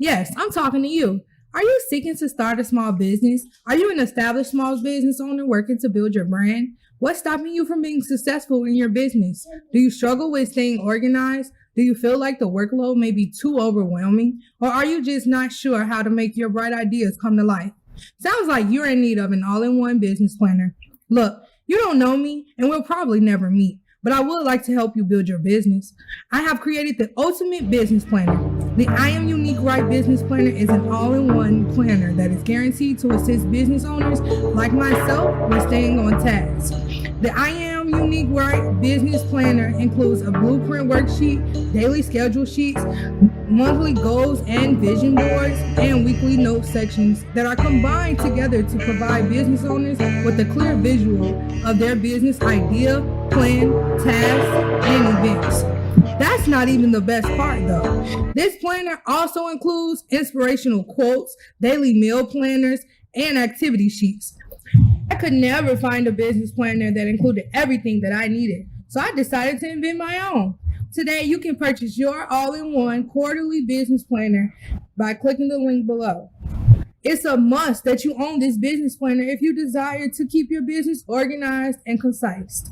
Yes, I'm talking to you. Are you seeking to start a small business? Are you an established small business owner working to build your brand? What's stopping you from being successful in your business? Do you struggle with staying organized? Do you feel like the workload may be too overwhelming? Or are you just not sure how to make your bright ideas come to life? Sounds like you're in need of an all in one business planner. Look, you don't know me, and we'll probably never meet, but I would like to help you build your business. I have created the ultimate business planner. The I Am Unique Right Business Planner is an all-in-one planner that is guaranteed to assist business owners like myself with staying on task. The I Am Unique Right Business Planner includes a blueprint worksheet, daily schedule sheets, monthly goals and vision boards, and weekly note sections that are combined together to provide business owners with a clear visual of their business idea, plan, tasks, and events. That's not even the best part though. This planner also includes inspirational quotes, daily meal planners, and activity sheets. I could never find a business planner that included everything that I needed, so I decided to invent my own. Today, you can purchase your all-in-one quarterly business planner by clicking the link below. It's a must that you own this business planner if you desire to keep your business organized and concise.